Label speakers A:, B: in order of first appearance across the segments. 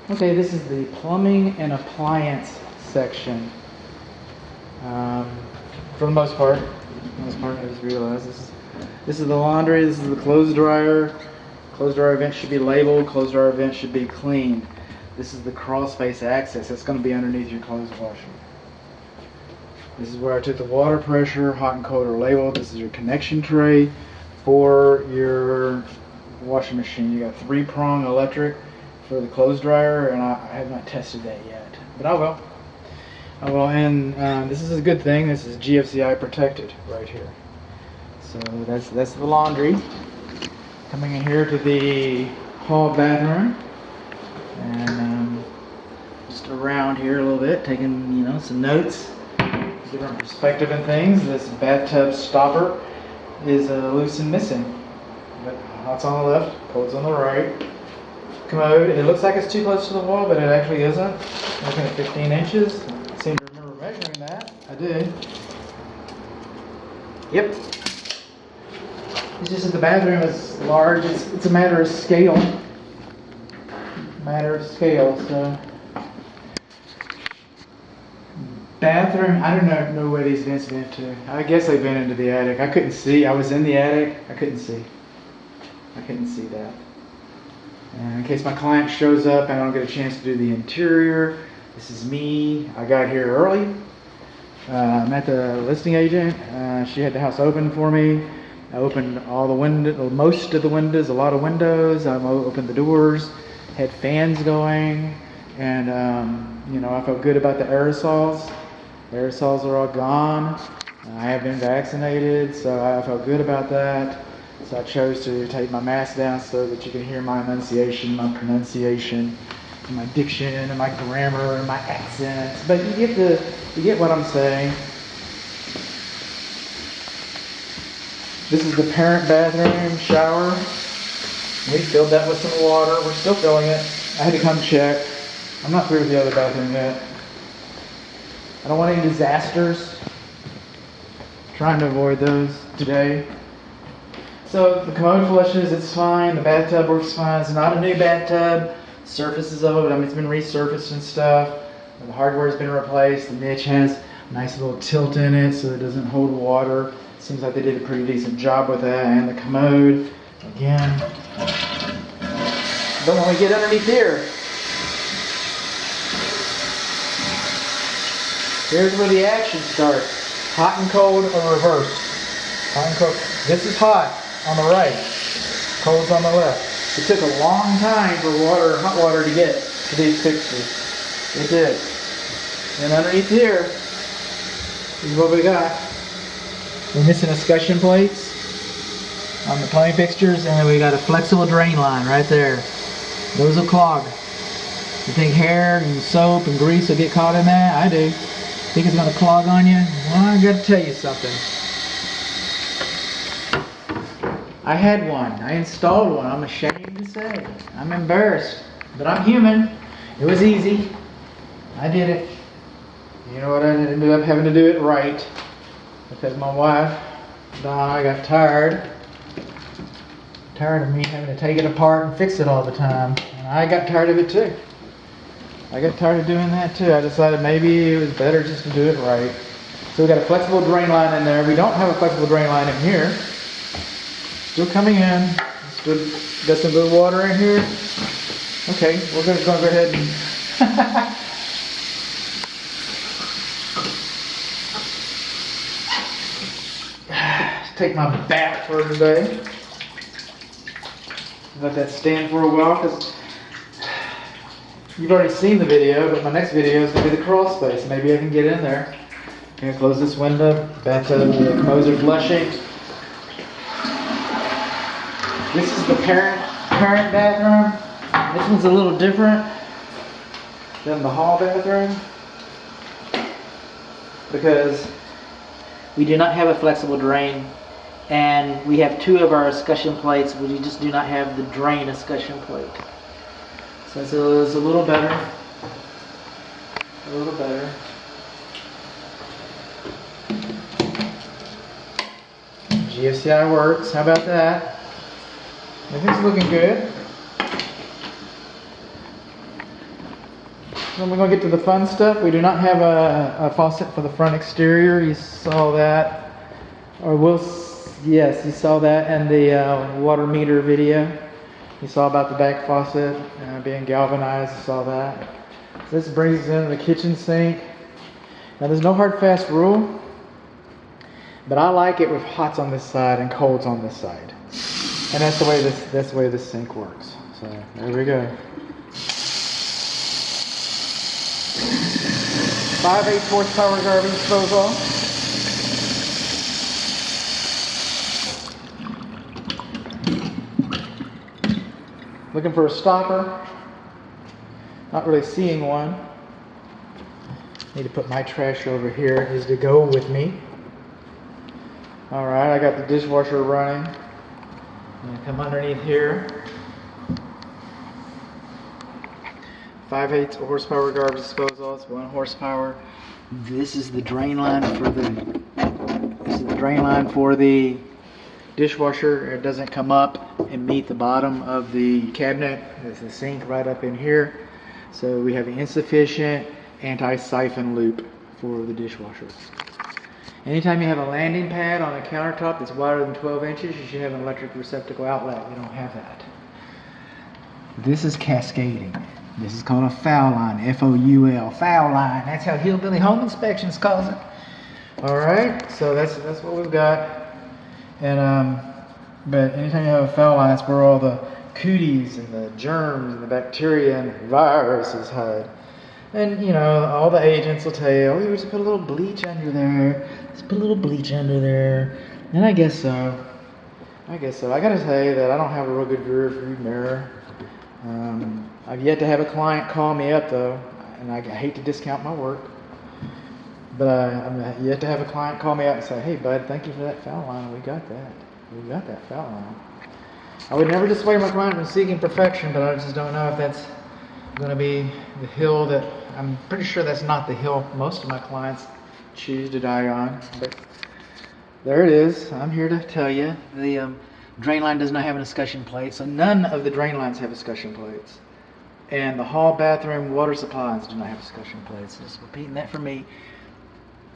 A: Okay, this is the plumbing and appliance section. For the most part, I just realized this is the laundry. This is the clothes dryer. Clothes dryer vent should be labeled. Clothes dryer vent should be cleaned. This is the crawl space access. That's going to be underneath your clothes washer. This is where I took the water pressure. Hot and cold are labeled. This is your connection tray for your washing machine. You got 3-prong electric for the clothes dryer, and I have not tested that yet, but I will. And this is a good thing. This is GFCI protected right here. So that's the laundry. Coming in here to the hall bathroom, and just around here a little bit, taking some notes, different perspective and things. This bathtub stopper is loose and missing. But hot's on the left, cold's on the right. Commode, it looks like it's too close to the wall, but it actually isn't. I'm looking at 15 inches. I seem to remember measuring that. I did. Yep. It's just that the bathroom is large. It's a matter of scale. So bathroom, I don't know where these vents vent to. I guess they've been into the attic. I couldn't see. I was in the attic. I couldn't see that. And in case my client shows up and I don't get a chance to do the interior, this is me. I got here early. I met the listing agent. She had the house open for me. I opened all the windows, most of the windows, a lot of windows. I opened the doors, had fans going, and I felt good about the aerosols. The aerosols are all gone. I have been vaccinated, so I felt good about that. So I chose to take my mask down so that you can hear my enunciation, my pronunciation, and my diction, and my grammar, and my accents. But you get what I'm saying. This is the parent bathroom shower. We filled that with some water. We're still filling it. I had to come check. I'm not through with the other bathroom yet. I don't want any disasters. Trying to avoid those today. So the commode flushes, it's fine. The bathtub works fine. It's not a new bathtub. Surface is old. It's been resurfaced and stuff. The hardware's been replaced. The niche has a nice little tilt in it so it doesn't hold water. Seems like they did a pretty decent job with that. And the commode, again, don't want to get underneath here. Here's where the action starts. Hot and cold are reversed. Hot and cold. This is hot on the right. Cold's on the left. It took a long time for hot water to get to these fixtures. It did. And underneath here is what we got. We're missing escutcheon plates on the plumbing fixtures, and then we got a flexible drain line right there. Those will clog. You think hair and soap and grease will get caught in that? I do. Think it's going to clog on you? Well, I got to tell you something. I had one. I installed one. I'm ashamed to say. I'm embarrassed. But I'm human. It was easy. I did it. You know what? I ended up having to do it right. Because my wife, Donna, got tired of me having to take it apart and fix it all the time. And I got tired of it too. I got tired of doing that too. I decided maybe it was better just to do it right. So we got a flexible drain line in there. We don't have a flexible drain line in here. Still coming in. Still got some good water in here. Okay, we're going to go ahead and take my bat for today. Let that stand for a while, because you've already seen the video, but my next video is going to be the crawl space. Maybe I can get in there. I'm going to close this window. Bathtub, the commodes are flushing. This is the parent bathroom. This one's a little different than the hall bathroom because we do not have a flexible drain, and we have 2 of our escutcheon plates, but we just do not have the drain escutcheon plate. So it's a little better. A little better. GFCI works. How about that? Everything's looking good. Then we're going to get to the fun stuff. We do not have a faucet for the front exterior. You saw that. Yes, you saw that in the water meter video. You saw about the back faucet being galvanized. You saw that. So this brings us into the kitchen sink. Now there's no hard fast rule, but I like it with hots on this side and colds on this side. And that's the way this sink works. So there we go. 5/8 horsepower garbage disposal. Looking for a stopper. Not really seeing one. Need to put my trash over here. It is to go with me. Alright, I got the dishwasher running. I'm going to come underneath here. 5/8 horsepower garbage disposal. It's 1 horsepower. This is the drain line for the dishwasher. It doesn't come up and meet the bottom of the cabinet. There's the sink right up in here. So we have an insufficient anti-siphon loop for the dishwasher. Anytime you have a landing pad on a countertop that's wider than 12 inches, you should have an electric receptacle outlet. We don't have that. This is cascading. This is called a foul line, F-O-U-L, foul line. That's how Hillbilly Home Inspections calls it. All right, so that's what we've got. And but anytime you have a foul line, it's where all the cooties and the germs and the bacteria and viruses hide. And you know, all the agents will tell you, oh, you just put a little bleach under there. Just put a little bleach under there. And I guess so. I gotta say that I don't have a real good rear view mirror. I've yet to have a client call me up though, and I hate to discount my work, but I'm yet to have a client call me up and say, hey bud, thank you for that foul line. We got that foul line. I would never dissuade my client from seeking perfection, but I just don't know if that's going to be the hill that, I'm pretty sure that's not the hill most of my clients choose to die on. But there it is. I'm here to tell you the drain line does not have an escutcheon plate, so none of the drain lines have escutcheon plates. And the hall bathroom water supplies do not have escutcheon plates. Just repeating that for me.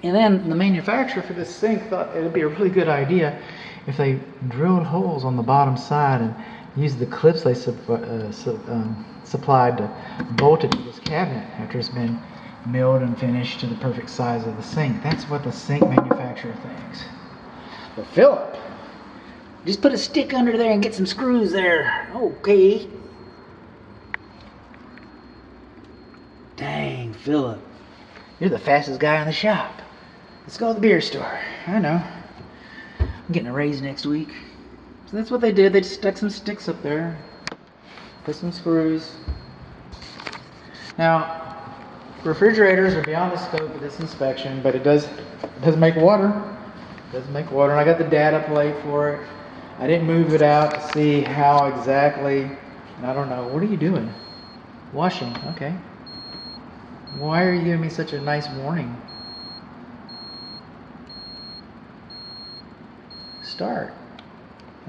A: And then the manufacturer for this sink thought it would be a really good idea if they drilled holes on the bottom side and used the clips they supplied to bolt it to this cabinet after it's been milled and finished to the perfect size of the sink. That's what the sink manufacturer thinks. But Philip, just put a stick under there and get some screws there. Okay. Dang, Philip, you're the fastest guy in the shop. Let's go to the beer store. I know. I'm getting a raise next week. So that's what they did. They just stuck some sticks up there. Put some screws. Now, refrigerators are beyond the scope of this inspection, but it does make water. It does make water, and I got the data plate for it. I didn't move it out to see how exactly. I don't know. What are you doing? Washing. Okay. Why are you giving me such a nice warning? Start.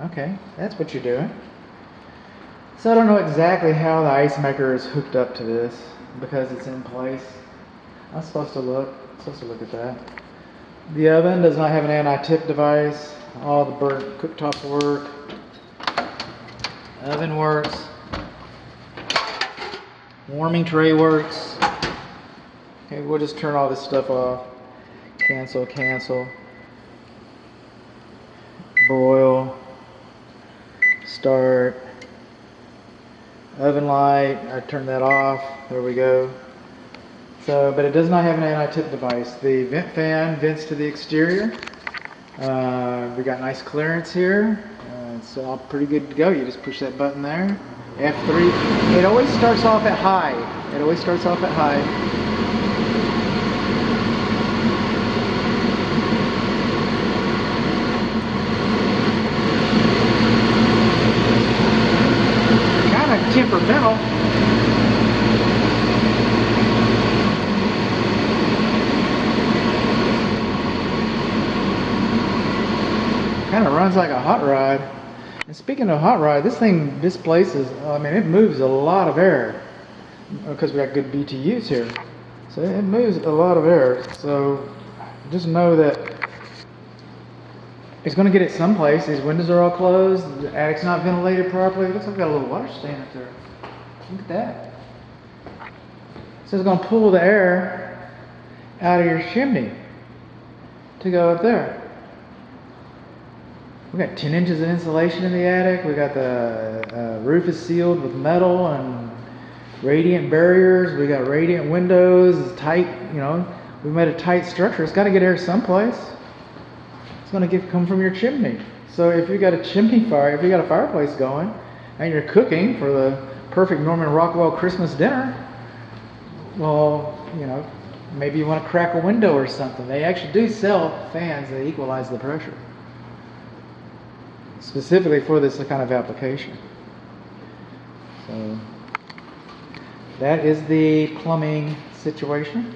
A: Okay, that's what you're doing. So I don't know exactly how the ice maker is hooked up to this because it's in place. I'm supposed to look at that. The oven does not have an anti-tip device. All the burnt cooktop work. Oven works. Warming tray works. Okay, we'll just turn all this stuff off. Cancel. Broil. Start. Oven light. I turned that off. There we go. So, but it does not have an anti-tip device. The vent fan vents to the exterior. We got nice clearance here. It's all pretty good to go. You just push that button there. F3. It always starts off at high. Kind of temperamental. Kind of runs like a hot rod. And speaking of hot rod, this thing displaces, I mean, it moves a lot of air. because we got good BTUs here. So it moves a lot of air. So just know that it's going to get it someplace. These windows are all closed. The attic's not ventilated properly. It looks like we got a little water stain up there. Look at that. So it's going to pull the air out of your chimney to go up there. We got 10 inches of insulation in the attic. We got the roof is sealed with metal and radiant barriers. We got radiant windows. It's tight, you know. We made a tight structure. It's got to get air someplace. It's going to come from your chimney. So if you got a chimney fire, if you got a fireplace going, and you're cooking for the perfect Norman Rockwell Christmas dinner, well, you know, maybe you want to crack a window or something. They actually do sell fans that equalize the pressure, specifically for this kind of application. So that is the plumbing situation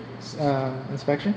A: inspection.